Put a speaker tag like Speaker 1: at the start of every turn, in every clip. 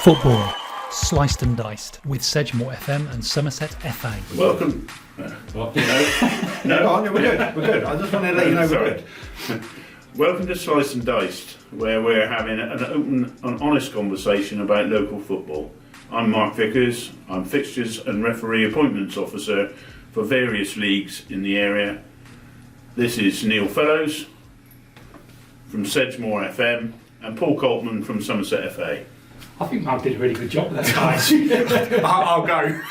Speaker 1: Football, sliced and diced, with Sedgemoor FM and Somerset FA.
Speaker 2: Welcome.
Speaker 3: No, we're good. I just wanted to let you know we're good.
Speaker 2: Welcome to Sliced and Diced, where we're having an open and honest conversation about local football. I'm Mark Vickers. I'm Fixtures and Referee Appointments Officer for various leagues in the area. This is Neil Fellows from Sedgemoor FM and Paul Coltman from Somerset FA.
Speaker 4: I think Mark did a really good job with that, guys.
Speaker 3: I'll go.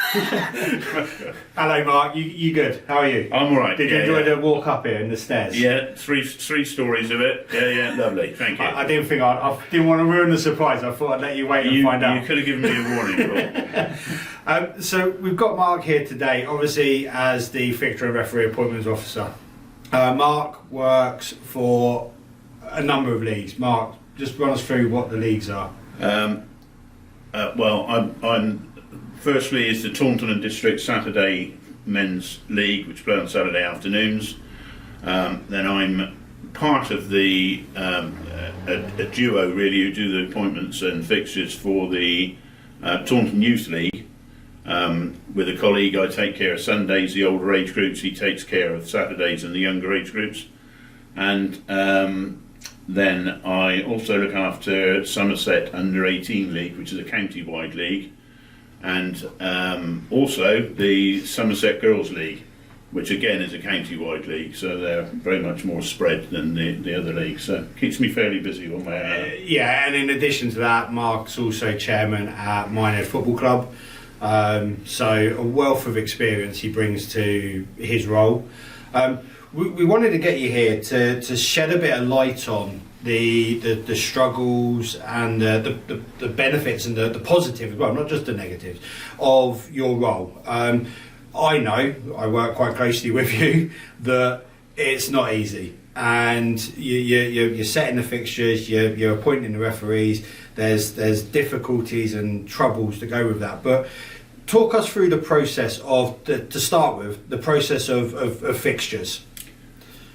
Speaker 3: Hello, Mark. You good? How are you?
Speaker 2: I'm alright.
Speaker 3: Did you enjoy the walk up here and the stairs?
Speaker 2: Yeah, three stories of it. Yeah, lovely. Thank you.
Speaker 3: I didn't think I didn't want to ruin the surprise. I thought I'd let you wait and find out.
Speaker 2: You could have given me a warning, Paul.
Speaker 3: So we've got Mark here today, obviously as the Fixture and Referee Appointments Officer. Mark works for a number of leagues. Mark, just run us through what the leagues are.
Speaker 2: Well, I'm firstly is the Taunton and District Saturday Men's League, which play on Saturday afternoons. Then I'm part of the a duo really who do the appointments and fixtures for the Taunton Youth League. With a colleague, I take care of Sundays, the older age groups. He takes care of Saturdays and the younger age groups. And then I also look after Somerset Under 18 League, which is a county-wide league, and also the Somerset Girls League, which again is a county-wide league, so they're very much more spread than the other leagues. So it keeps me fairly busy one way or another.
Speaker 3: Yeah, and in addition to that, Mark's also chairman at Minehead Football Club, so a wealth of experience he brings to his role. We wanted to get you here to shed a bit of light on the struggles and the benefits and the positive as well, not just the negatives, of your role. I know, I work quite closely with you, that it's not easy. And you're setting the fixtures, you're appointing the referees, there's difficulties and troubles to go with that. But talk us through the process to start with, the process of fixtures.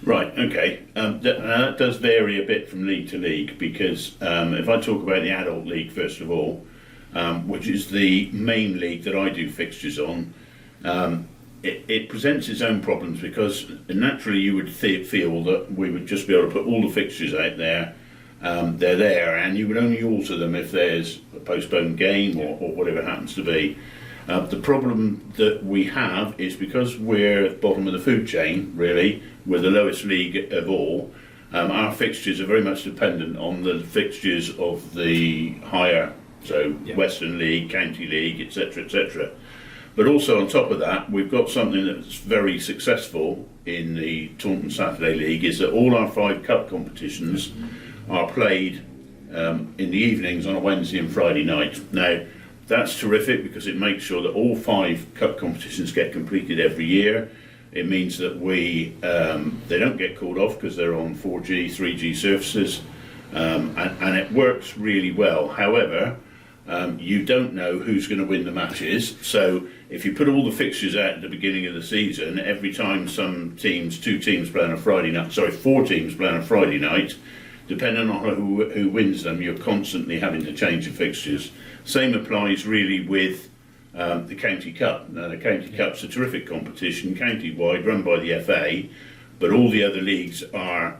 Speaker 2: Right, okay. That does vary a bit from league to league because if I talk about the adult league first of all, which is the main league that I do fixtures on, it presents its own problems because naturally you would feel that we would just be able to put all the fixtures out there, they're there, and you would only alter them if there's a postponed game or whatever it happens to be. The problem that we have is because we're at the bottom of the food chain, really, we're the lowest league of all, our fixtures are very much dependent on the fixtures of the higher, so Western League, County League, etc., etc. But also on top of that, we've got something that's very successful in the Taunton Saturday League, is that all our 5 cup competitions are played in the evenings on a Wednesday and Friday night. Now, that's terrific because it makes sure that all 5 cup competitions get completed every year. It means that they don't get called off because they're on 4G, 3G surfaces, and it works really well. However, you don't know who's going to win the matches. So if you put all the fixtures out at the beginning of the season, every time 4 teams play on a Friday night, depending on who wins them, you're constantly having to change the fixtures. Same applies really with the County Cup. Now the County Cup's a terrific competition, county-wide, run by the FA, but all the other leagues are,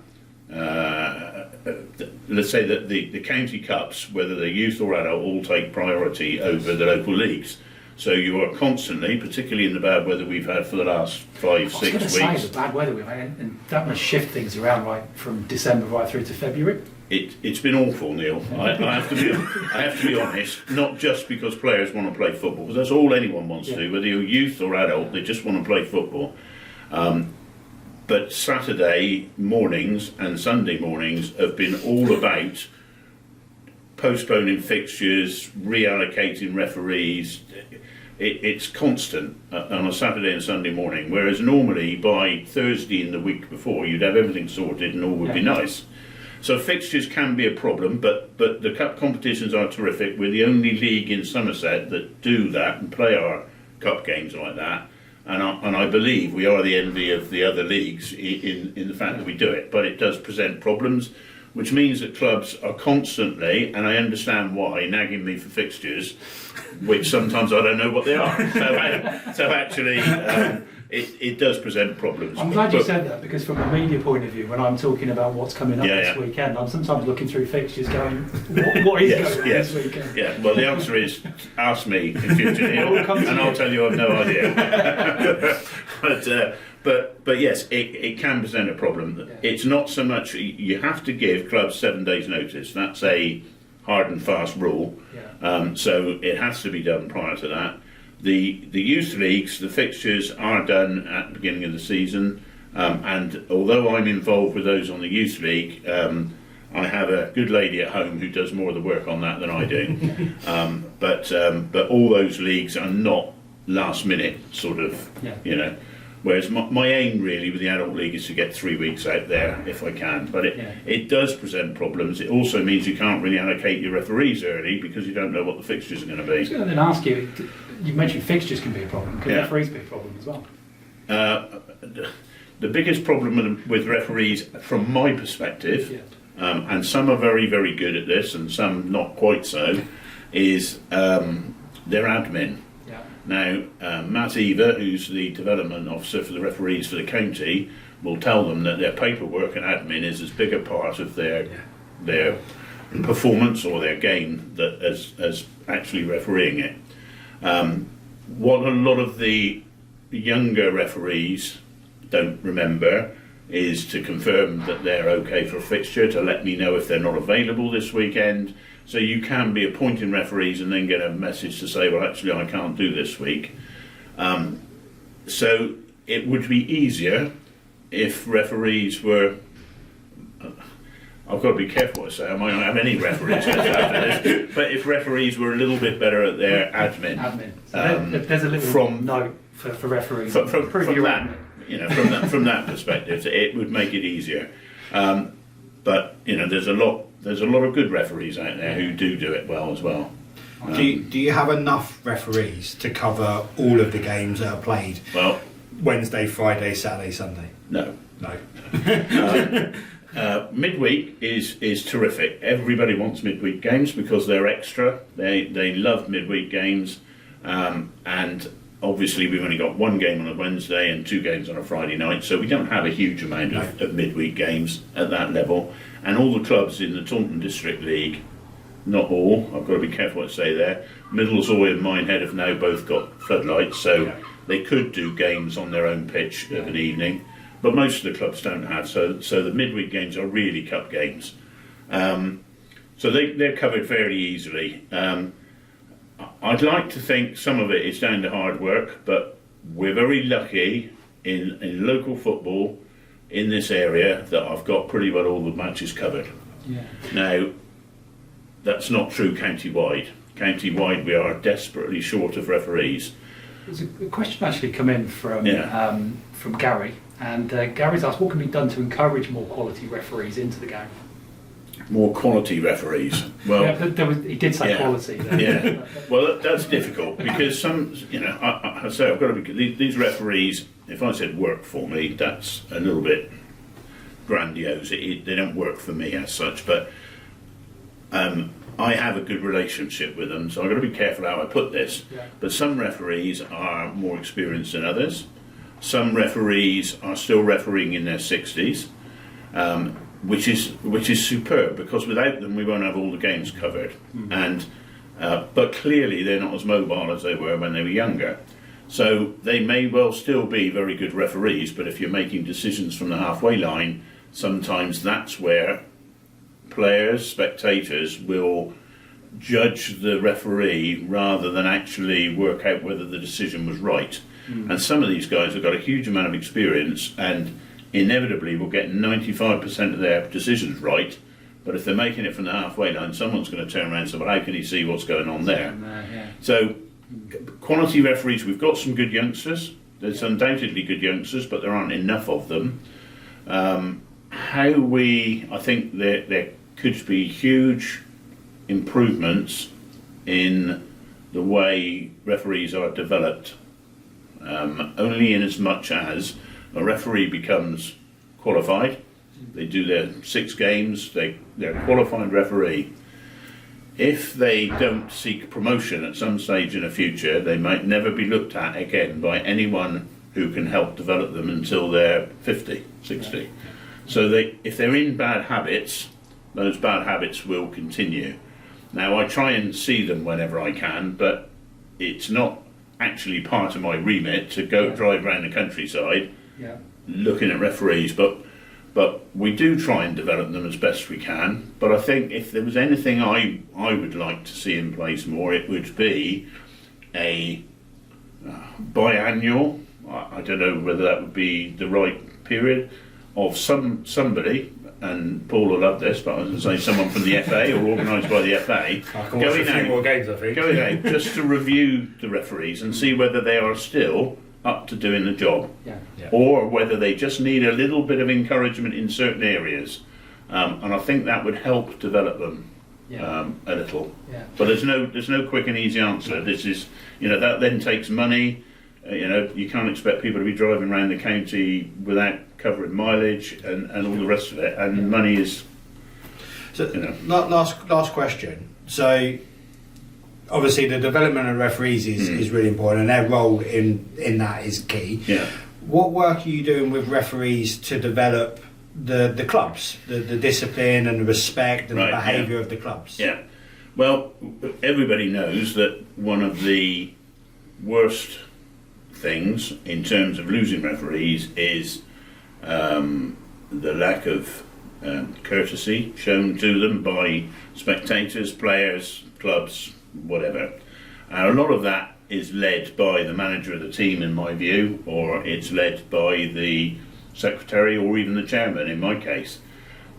Speaker 2: let's say that the County Cups, whether they're youth or adult, all take priority over the local leagues. So you are constantly, particularly in the bad weather we've had for the last 5, 6 weeks.
Speaker 4: I was going to say the bad weather we've had, and that must shift things around right from December right through to February.
Speaker 2: It's been awful, Neil. I have to be honest. Not just because players want to play football, because that's all anyone wants to do, whether you're youth or adult. They just want to play football. But Saturday mornings and Sunday mornings have been all about postponing fixtures, reallocating referees. It's constant on a Saturday and Sunday morning, whereas normally by Thursday in the week before you'd have everything sorted and all would be nice. So fixtures can be a problem, but the cup competitions are terrific. We're the only league in Somerset that do that and play our cup games like that, and I believe we are the envy of the other leagues in the fact that we do it. But it does present problems. which means that clubs are constantly, and I understand why, nagging me for fixtures, which sometimes I don't know what they are. So actually, it does present problems.
Speaker 4: I'm glad you said that, because from a media point of view, when I'm talking about what's coming up this weekend, I'm sometimes looking through fixtures going, what is going on this weekend?
Speaker 2: Yeah, well, the answer is, ask me in future, Neil, and I'll tell you I've no idea. But yes, it can present a problem.
Speaker 4: Yeah.
Speaker 2: It's not so much, you have to give clubs 7 days notice. That's a hard and fast rule.
Speaker 4: Yeah.
Speaker 2: So it has to be done prior to that. The youth leagues, the fixtures are done at the beginning of the season, and although I'm involved with those on the youth league, I have a good lady at home who does more of the work on that than I do. But all those leagues are not last minute sort of, Whereas my aim really with the adult league is to get 3 weeks out there if I can. But it does present problems. It also means you can't really allocate your referees early because you don't know what the fixtures are going to be.
Speaker 4: I was going to then ask you, you mentioned fixtures can be a problem. Could referees be a problem as well?
Speaker 2: The biggest problem with referees, from my perspective, and some are very, very good at this and some not quite so, is their admin. Now, Matt Eva, who's the development officer for the referees for the county, will tell them that their paperwork and admin is as big a part of their performance or their game as actually refereeing it. What a lot of the younger referees don't remember is to confirm that they're okay for a fixture, to let me know if they're not available this weekend. So you can be appointing referees and then get a message to say, well, actually, I can't do this week. So it would be easier if referees were... I've got to be careful what I say. I might not have any referees after this. But if referees were a little bit better at their admin.
Speaker 4: So there's a little note for referees.
Speaker 2: From that perspective, it would make it easier. But there's a lot of good referees out there who do it well as well.
Speaker 3: Do you have enough referees to cover all of the games that are played?
Speaker 2: Well,
Speaker 3: Wednesday, Friday, Saturday, Sunday?
Speaker 2: No.
Speaker 3: No.
Speaker 2: Midweek is terrific. Everybody wants midweek games because they're extra. They love midweek games, and obviously we've only got one game on a Wednesday and 2 games on a Friday night, so we don't have a huge amount of midweek games at that level. And all the clubs in the Taunton District League, not all, I've got to be careful what I say there, Middlesbrough and Minehead have now both got floodlights, so they could do games on their own pitch of an evening, but most of the clubs don't have, so the midweek games are really cup games. So they're covered fairly easily. I'd like to think some of it is down to hard work, but we're very lucky in local football in this area that I've got pretty well all the matches covered.
Speaker 4: Yeah.
Speaker 2: Now, that's not true county-wide. County-wide, we are desperately short of referees.
Speaker 4: There's a question actually come in from Gary, and Gary's asked, what can be done to encourage more quality referees into the game?
Speaker 2: More quality referees. Well,
Speaker 4: he did say quality there.
Speaker 2: Yeah. Well, that's difficult because some, I say I've got to be. These referees, if I said work for me, that's a little bit grandiose. They don't work for me as such, but I have a good relationship with them, so I've got to be careful how I put this.
Speaker 4: Yeah.
Speaker 2: But some referees are more experienced than others. Some referees are still refereeing in their 60s. Which is superb, because without them we won't have all the games covered. And but clearly they're not as mobile as they were when they were younger, so they may well still be very good referees, but if you're making decisions from the halfway line, sometimes that's where players, spectators will judge the referee rather than actually work out whether the decision was right. And some of these guys have got a huge amount of experience and inevitably will get 95% of their decisions right, but if they're making it from the halfway line, someone's going to turn around and say, well, how can he see what's going on there? So quality referees, we've got some good youngsters. There's undoubtedly good youngsters, but there aren't enough of them. I think there could be huge improvements in the way referees are developed, only in as much as a referee becomes qualified, They do their 6 games. They're a qualified referee. If they don't seek promotion at some stage in the future, they might never be looked at again by anyone who can help develop them until they're 50, 60. Yeah. So if they're in bad habits, those bad habits will continue. Now, I try and see them whenever I can, but it's not actually part of my remit to go drive around the countryside looking at referees, but we do try and develop them as best we can. But I think if there was anything I would like to see in place more, it would be a biannual, I don't know whether that would be the right period, of somebody, and Paul will love this, but I was going to say someone from the FA or organised by the FA,
Speaker 3: going out, more games, I think.
Speaker 2: Going out just to review the referees and see whether they are still up to doing the job, or whether they just need a little bit of encouragement in certain areas, and I think that would help develop them a little. But there's no quick and easy answer. This is, that then takes money. You can't expect people to be driving around the county without covering mileage and all the rest of it, and money is.
Speaker 3: So last question. So obviously the development of referees is really important, and their role in that is key.
Speaker 2: Yeah.
Speaker 3: What work are you doing with referees to develop the clubs, the discipline and the respect and the behaviour of the clubs?
Speaker 2: Yeah. Well, everybody knows that one of the worst things in terms of losing referees is the lack of courtesy shown to them by spectators, players, clubs, whatever. A lot of that is led by the manager of the team, in my view, or it's led by the secretary or even the chairman, in my case,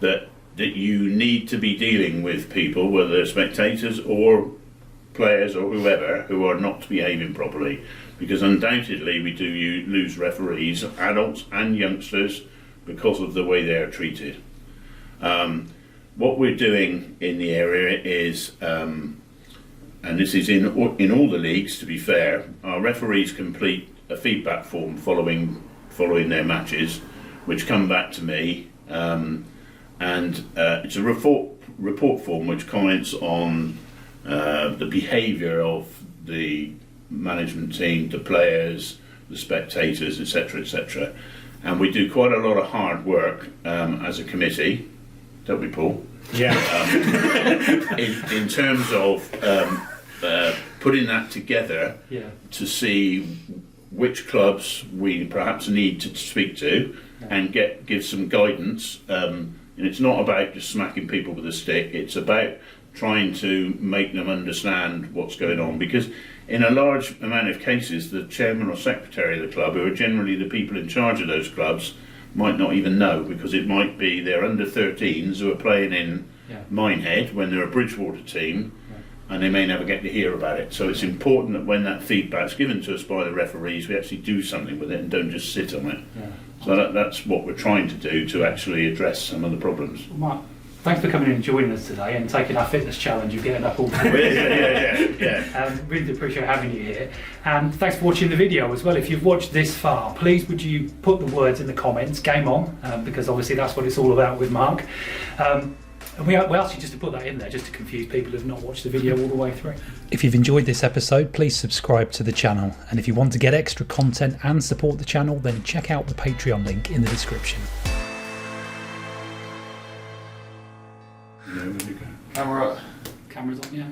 Speaker 2: that you need to be dealing with people, whether they're spectators or players or whoever, who are not behaving properly, because undoubtedly we do lose referees, adults and youngsters, because of the way they are treated. What we're doing in the area is, and this is in all the leagues, to be fair, our referees complete a feedback form following their matches, which come back to me, and it's a report form which comments on the behaviour of the management team, the players, the spectators, etc., etc. And we do quite a lot of hard work as a committee, don't we, Paul?
Speaker 3: Yeah.
Speaker 2: In terms of putting that together to see which clubs we perhaps need to speak to and give some guidance. And it's not about just smacking people with a stick, it's about trying to make them understand what's going on, because in a large amount of cases the chairman or secretary of the club, who are generally the people in charge of those clubs, might not even know, because it might be their under 13s who are playing in Minehead when they're a Bridgewater team, and they may never get to hear about it. So it's important that when that feedback's given to us by the referees, we actually do something with it and don't just sit on it. So that's what we're trying to do to actually address some of the problems.
Speaker 4: Mark, thanks for coming in and joining us today and taking our fitness challenge of getting up all day. Really appreciate having you here. And thanks for watching the video as well. If you've watched this far, please would you put the words in the comments, game on, because obviously that's what it's all about with Mark. And we asked you just to put that in there just to confuse people who've not watched the video all the way through.
Speaker 1: If you've enjoyed this episode, please subscribe to the channel. And if you want to get extra content and support the channel, then check out the Patreon link in the description.
Speaker 4: Camera's on, yeah.